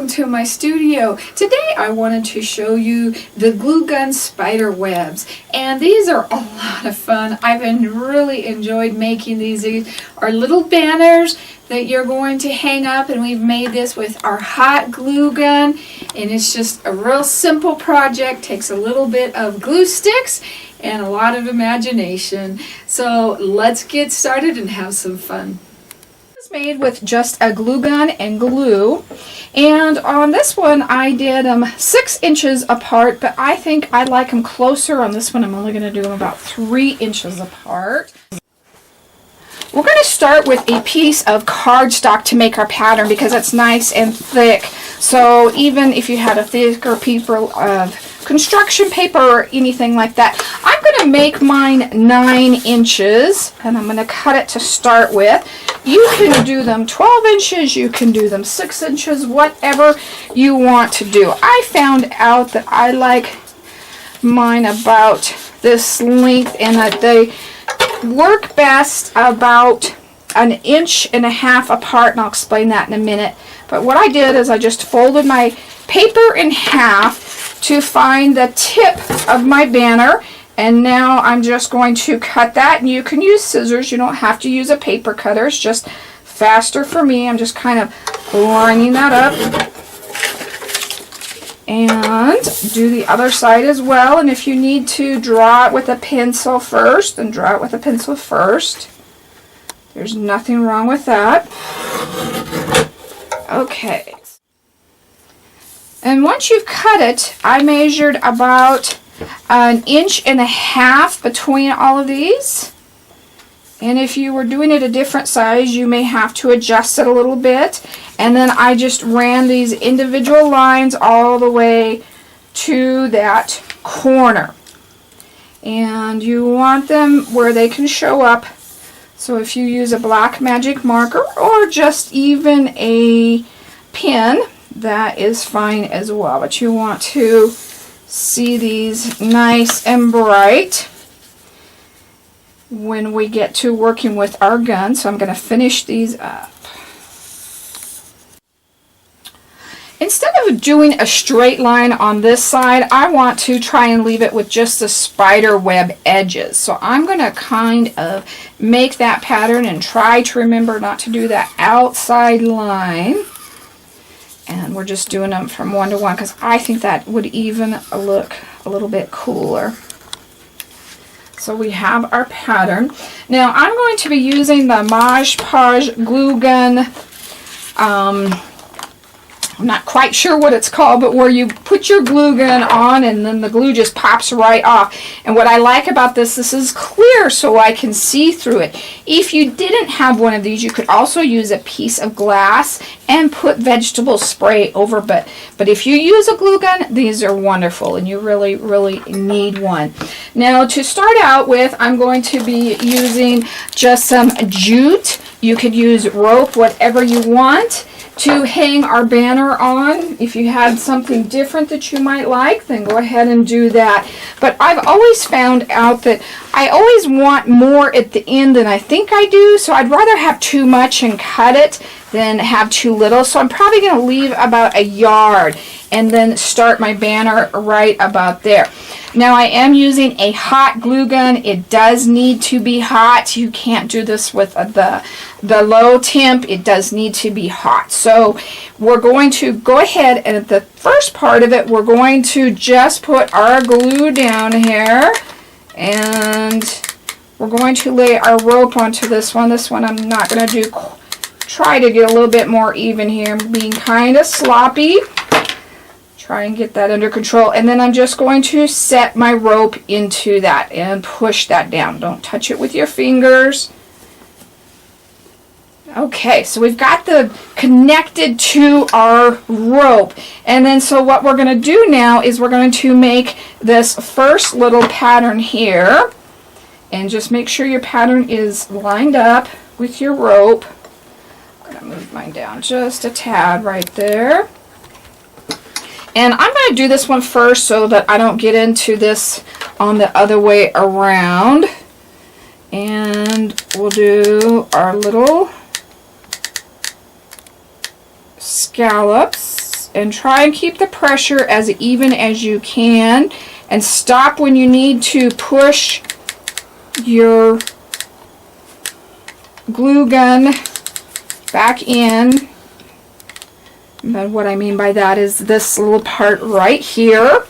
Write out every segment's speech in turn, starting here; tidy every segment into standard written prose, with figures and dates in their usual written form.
welcome to my studio. Today I wanted to show you the glue gun spider webs, and these are a lot of fun. I've really enjoyed making these. These are little banners that you're going to hang up, and we've made this with our hot glue gun, and it's just a real simple project. Takes a little bit of glue sticks and a lot of imagination. So let's get started and have some fun. Made with just a glue gun and glue, and on this one I did them 6 inches apart, but I think I like them closer. On this one I'm only going to do them about 3 inches apart. We're going to start with a piece of cardstock to make our pattern because it's nice and thick, so even if you had a thicker piece of construction paper or anything like that. I'm going to make mine 9 inches, and I'm going to cut it to start with. You can do them 12 inches, you can do them 6 inches, whatever you want to do. I found out that I like mine about this length, and that they work best about 1.5 inches apart, and I'll explain that in a minute. But what I did is I just folded my paper in half to find the tip of my banner, and now I'm just going to cut that. And you can use scissors, you don't have to use a paper cutter, it's just faster for me. I'm just kind of lining that up, and do the other side as well. And if you need to draw it with a pencil first, then draw it with a pencil first. There's nothing wrong with that. Okay. And once you've cut it, I measured about 1.5 inches between all of these. And if you were doing it a different size, you may have to adjust it a little bit. And then I just ran these individual lines all the way to that corner. And you want them where they can show up. So if you use a black magic marker or just even a pen, that is fine as well, but you want to see these nice and bright when we get to working with our gun. So I'm going to finish these up. Instead of doing a straight line on this side, I want to try and leave it with just the spider web edges. So I'm going to kind of make that pattern and try to remember not to do that outside line. And we're just doing them from 1 to 1 because I think that would even look a little bit cooler. So we have our pattern. Now I'm going to be using the Podge glue gun. I'm not quite sure what it's called, but where you put your glue gun on and then the glue just pops right off. And what I like about this is clear, so I can see through it. If you didn't have one of these, you could also use a piece of glass and put vegetable spray over. But if you use a glue gun, these are wonderful, and you really, really need one. Now to start out with, I'm going to be using just some jute. You could use rope, whatever you want, to hang our banner on. If you had something different that you might like, then go ahead and do that. But I've always found out that I always want more at the end than I think I do, so I'd rather have too much and cut it than have too little. So I'm probably going to leave about 1 yard and then start my banner right about there. Now I am using a hot glue gun. It does need to be hot. You can't do this with the low temp. It does need to be hot. So we're going to go ahead, and at the first part of it, we're going to just put our glue down here, and we're going to lay our rope onto this one. This one I'm not going to do. Try to get a little bit more even here. I'm being kind of sloppy. Try and get that under control, and then I'm just going to set my rope into that and push that down. Don't touch it with your fingers. Okay, so we've got the connected to our rope, and then so what we're going to do now is we're going to make this first little pattern here, and just make sure your pattern is lined up with your rope. I'm going to move mine down just a tad right there. And I'm going to do this one first so that I don't get into this on the other way around. And we'll do our little scallops. and try and keep the pressure as even as you can, and stop when you need to push your glue gun back in. But what I mean by that is this little part right here.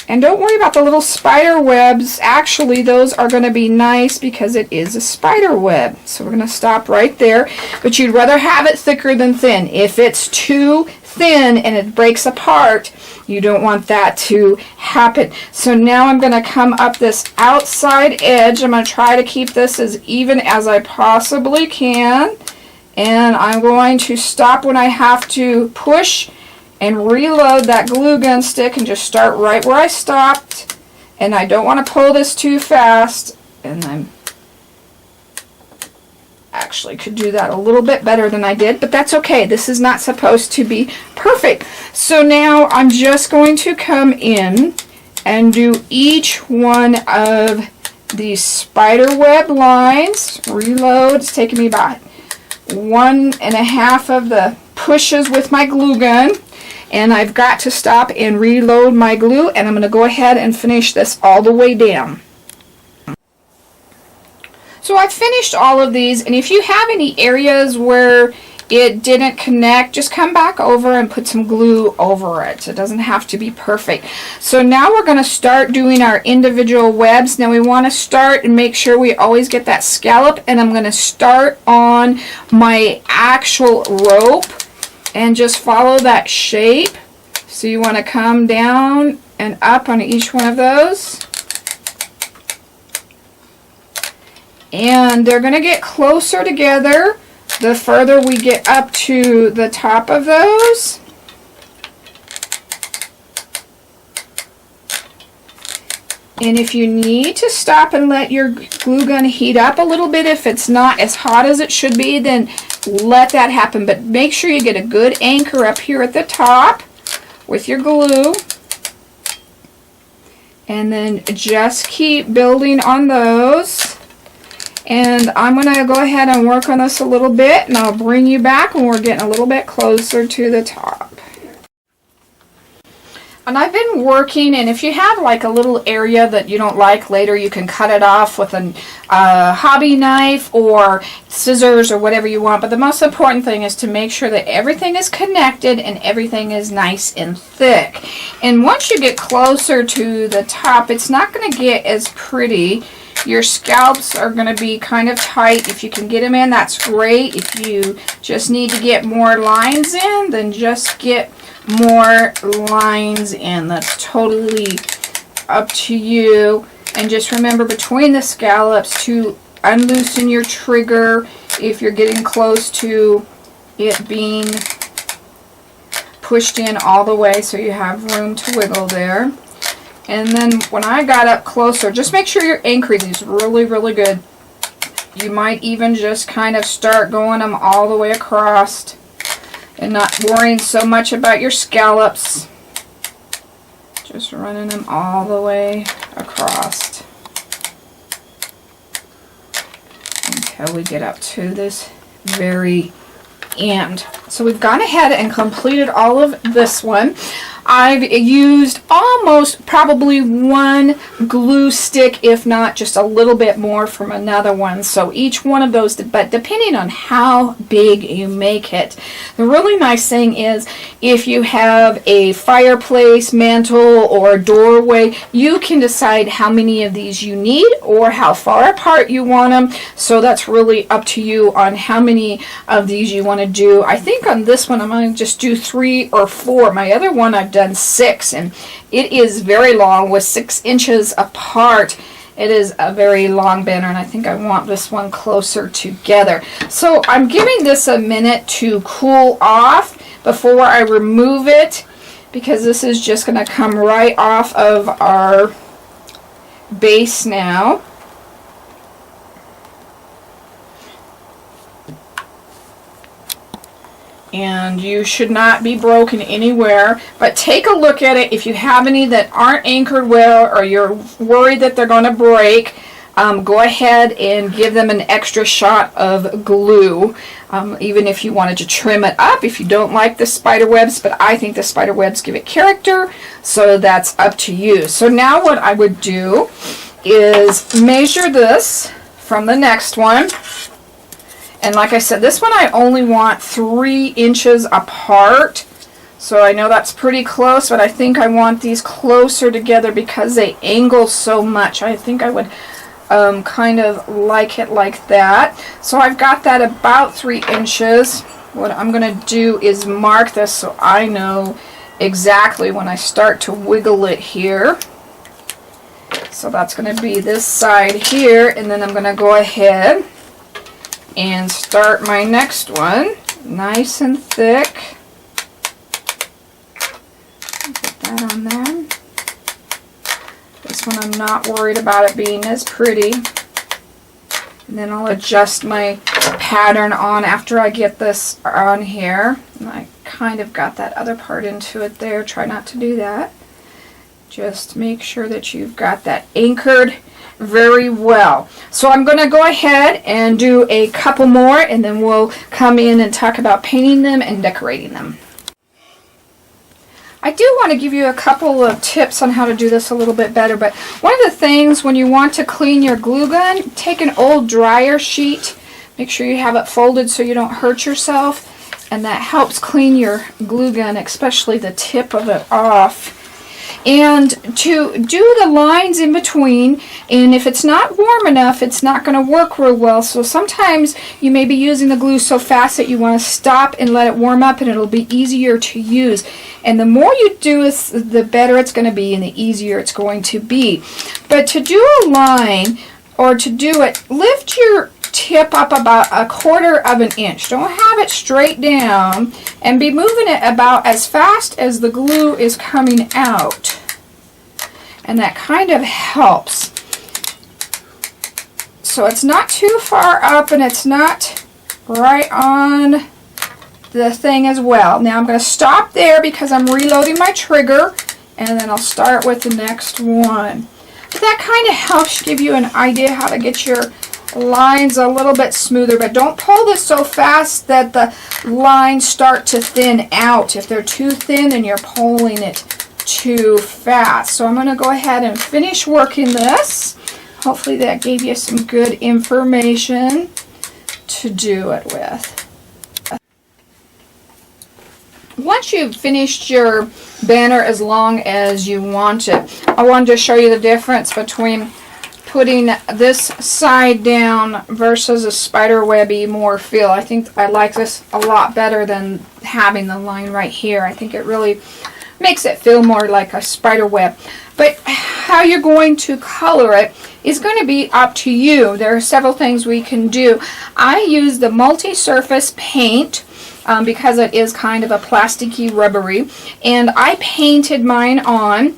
And don't worry about the little spider webs. Actually, those are going to be nice because it is a spider web. So we're going to stop right there. But you'd rather have it thicker than thin. If it's too thin and it breaks apart, you don't want that to happen. So now I'm going to come up this outside edge. I'm going to try to keep this as even as I possibly can. And I'm going to stop when I have to push and reload that glue gun stick and just start right where I stopped. And I don't want to pull this too fast. And I'm actually could do that a little bit better than I did, but that's okay. This is not supposed to be perfect. So now I'm just going to come in and do each one of these spider web lines. Reload. It's taking me about 1.5 of the pushes with my glue gun. And I've got to stop and reload my glue, and I'm going to go ahead and finish this all the way down. So I've finished all of these, and if you have any areas where it didn't connect, just come back over and put some glue over it. It doesn't have to be perfect. So now we're going to start doing our individual webs. Now we want to start and make sure we always get that scallop, and I'm going to start on my actual rope and just follow that shape. So you want to come down and up on each one of those. And they're going to get closer together the further we get up to the top of those. And if you need to stop and let your glue gun heat up a little bit, if it's not as hot as it should be, then let that happen. But make sure you get a good anchor up here at the top with your glue. And then just keep building on those. And I'm going to go ahead and work on this a little bit, and I'll bring you back when we're getting a little bit closer to the top. And I've been working, and if you have like a little area that you don't like later, you can cut it off with a hobby knife or scissors or whatever you want. But the most important thing is to make sure that everything is connected and everything is nice and thick. And once you get closer to the top, it's not going to get as pretty. Your scallops are going to be kind of tight. If you can get them in, that's great. If you just need to get more lines in, then just get more lines in. That's totally up to you. And just remember between the scallops to unloosen your trigger if you're getting close to it being pushed in all the way, so you have room to wiggle there. And then when I got up closer, just make sure you're anchoring these really, really good. You might even just kind of start going them all the way across and not worrying so much about your scallops. Just running them all the way across until we get up to this very end. So we've gone ahead and completed all of this one. I've used almost probably one glue stick, if not just a little bit more from another one. So each one of those, but depending on how big you make it. The really nice thing is if you have a fireplace, mantle, or doorway, you can decide how many of these you need or how far apart you want them. So that's really up to you on how many of these you want to do. I think on this one I'm going to just do 3 or 4. My other one I've done 6, and it is very long with 6 inches apart. It is a very long banner, and I think I want this one closer together. So I'm giving this a minute to cool off before I remove it, because this is just going to come right off of our base now. And you should not be broken anywhere, but take a look at it. If you have any that aren't anchored well or you're worried that they're going to break, go ahead and give them an extra shot of glue, even if you wanted to trim it up if you don't like the spider webs, but I think the spider webs give it character, so that's up to you. So now what I would do is measure this from the next one, and like I said, this one I only want 3 inches apart. So I know that's pretty close, but I think I want these closer together because they angle so much. I think I would kind of like it like that. So I've got that about 3 inches. What I'm going to do is mark this so I know exactly when I start to wiggle it here. So that's going to be this side here, and then I'm going to go ahead and start my next one nice and thick. On there. This one I'm not worried about it being as pretty. And then I'll adjust my pattern on after I get this on here. And I kind of got that other part into it there. Try not to do that. Just make sure that you've got that anchored very well. So I'm going to go ahead and do a couple more, and then we'll come in and talk about painting them and decorating them. I do want to give you a couple of tips on how to do this a little bit better, but one of the things when you want to clean your glue gun, take an old dryer sheet, make sure you have it folded so you don't hurt yourself, and that helps clean your glue gun, especially the tip of it off. And to do the lines in between, and if it's not warm enough, it's not going to work real well. So sometimes you may be using the glue so fast that you want to stop and let it warm up, and it'll be easier to use. And the more you do this, the better it's going to be and the easier it's going to be. But to do a line, or to do it, lift your tip up about 1/4 of an inch. Don't have it straight down, and be moving it about as fast as the glue is coming out. And that kind of helps. So it's not too far up, and it's not right on the thing as well. Now I'm going to stop there because I'm reloading my trigger, and then I'll start with the next one. But that kind of helps give you an idea how to get your lines a little bit smoother, but don't pull this so fast that the lines start to thin out. If they're too thin, then you're pulling it too fast. So I'm going to go ahead and finish working this. Hopefully that gave you some good information to do it with. Once you've finished your banner as long as you want it, I wanted to show you the difference between putting this side down versus a spider webby more feel. I think I like this a lot better than having the line right here. I think it really makes it feel more like a spider web. But how you're going to color it is going to be up to you. There are several things we can do. I use the multi-surface paint because it is kind of a plasticky rubbery, and I painted mine on,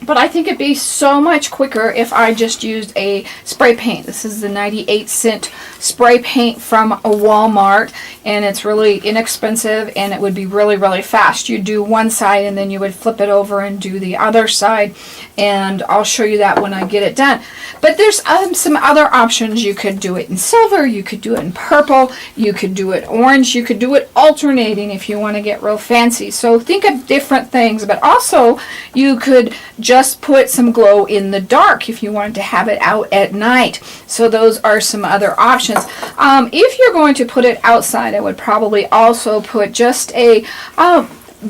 but I think it'd be so much quicker if I just used a spray paint. This is the 98-cent spray paint from a Walmart, and it's really inexpensive, and it would be really, really fast. You do one side, and then you would flip it over and do the other side, and I'll show you that when I get it done. But there's some other options. You could do it in silver, you could do it in purple, you could do it orange, you could do it alternating if you want to get real fancy. So think of different things, but also you could just put some glow in the dark if you wanted to have it out at night. So those are some other options. If you're going to put it outside, I would probably also put just a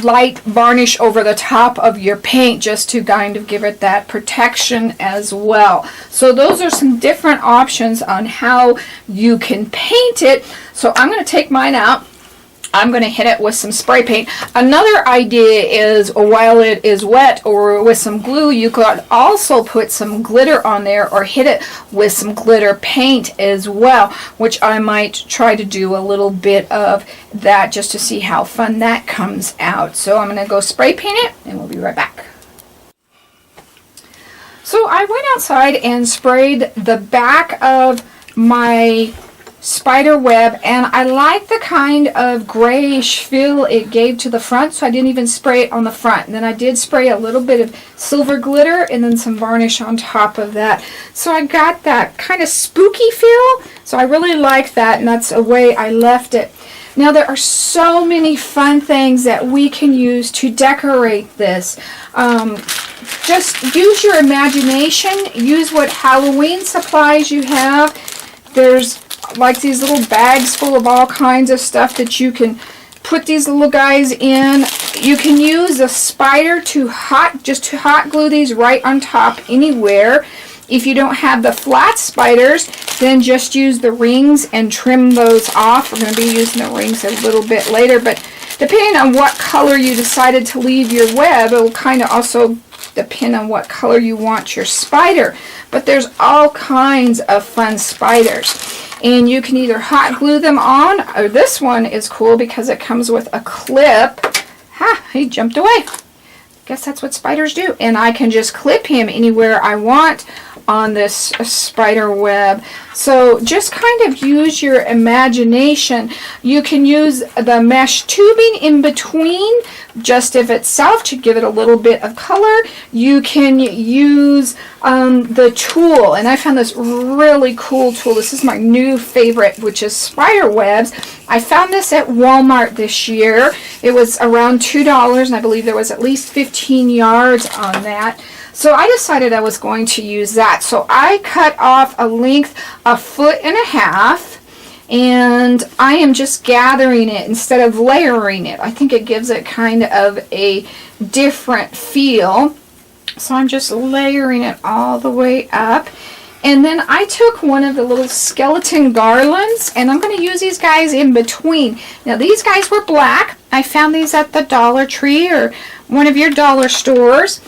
light varnish over the top of your paint, just to kind of give it that protection as well. So those are some different options on how you can paint it. So I'm going to take mine out. I'm going to hit it with some spray paint. Another idea is, while it is wet or with some glue, you could also put some glitter on there or hit it with some glitter paint as well, which I might try to do a little bit of that just to see how fun that comes out. So I'm going to go spray paint it, and we'll be right back. So I went outside and sprayed the back of my spider web, and I like the kind of grayish feel it gave to the front, so I didn't even spray it on the front. And then I did spray a little bit of silver glitter and then some varnish on top of that. So I got that kind of spooky feel, so I really like that, and that's the way I left it. Now there are so many fun things that we can use to decorate this. Just use your imagination, use what Halloween supplies you have. There's like these little bags full of all kinds of stuff that you can put these little guys in. You can use a spider to hot glue these right on top anywhere. If you don't have the flat spiders, then just use the rings and trim those off. We're going to be using the rings a little bit later, but depending on what color you decided to leave your web, it will kind of also depend on what color you want your spider. But there's all kinds of fun spiders. And you can either hot glue them on, or this one is cool because it comes with a clip. Ha, he jumped away. Guess that's what spiders do. And I can just clip him anywhere I want on this spider web. So just kind of use your imagination. You can use the mesh tubing in between just of itself to give it a little bit of color. You can use the tulle, and I found this really cool tool. This is my new favorite, which is spider webs. I found this at Walmart this year. It was around $2, and I believe there was at least 15 yards on that. So I decided I was going to use that. So I cut off a length 1.5 feet, and I am just gathering it instead of layering it. I think it gives it kind of a different feel. So I'm just layering it all the way up. And then I took one of the little skeleton garlands, and I'm going to use these guys in between. Now these guys were black. I found these at the Dollar Tree or one of your dollar stores.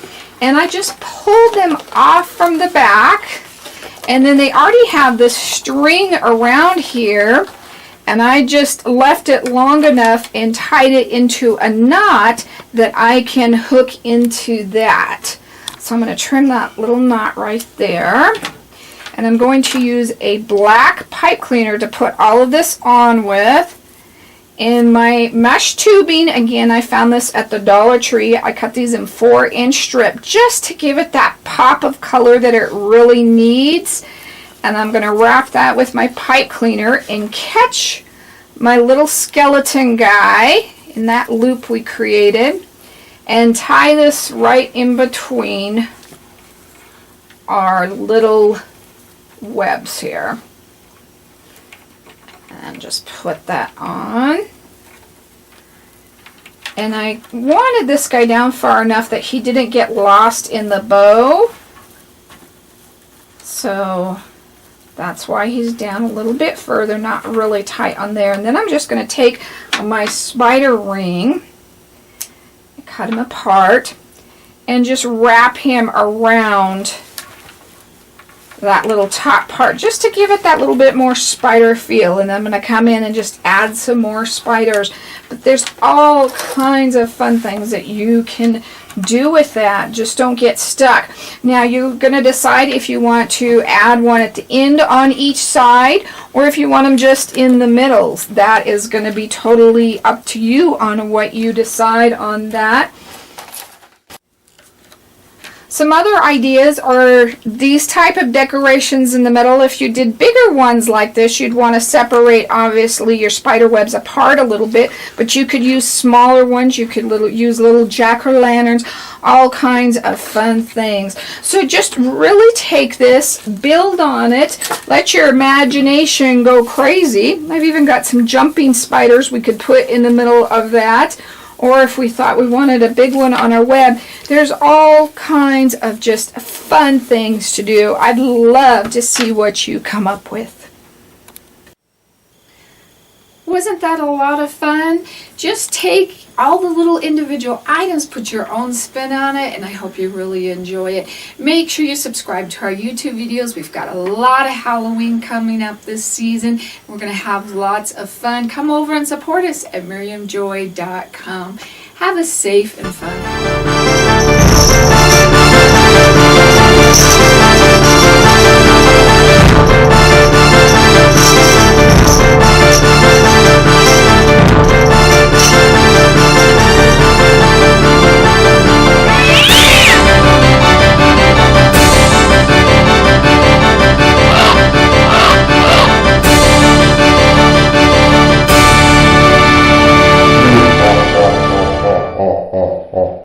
And I just pulled them off from the back, and then they already have this string around here, and I just left it long enough and tied it into a knot that I can hook into that. So I'm going to trim that little knot right there, and I'm going to use a black pipe cleaner to put all of this on with. In my mesh tubing, again, I found this at the Dollar Tree. I cut these in 4-inch strip just to give it that pop of color that it really needs. And I'm going to wrap that with my pipe cleaner and catch my little skeleton guy in that loop we created and tie this right in between our little webs here. And just put that on. And I wanted this guy down far enough that he didn't get lost in the bow. So that's why he's down a little bit further, not really tight on there. And then I'm just going to take my spider ring, cut him apart, and just wrap him around that little top part just to give it that little bit more spider feel. And I'm going to come in and just add some more spiders. But there's all kinds of fun things that you can do with that. Just don't get stuck. Now you're going to decide if you want to add one at the end on each side or if you want them just in the middles. That is going to be totally up to you on what you decide on that. Some other ideas are these type of decorations in the middle. If you did bigger ones like this, you'd want to separate, obviously, your spider webs apart a little bit, but you could use smaller ones. You could use little jack-o'-lanterns, all kinds of fun things. So just really take this, build on it, let your imagination go crazy. I've even got some jumping spiders we could put in the middle of that. Or if we thought we wanted a big one on our web, there's all kinds of just fun things to do. I'd love to see what you come up with. Wasn't that a lot of fun? Just take all the little individual items, put your own spin on it, and I hope you really enjoy it. Make sure you subscribe to our YouTube videos. We've got a lot of Halloween coming up this season. We're going to have lots of fun. Come over and support us at miriamjoy.com. Have a safe and fun Halloween.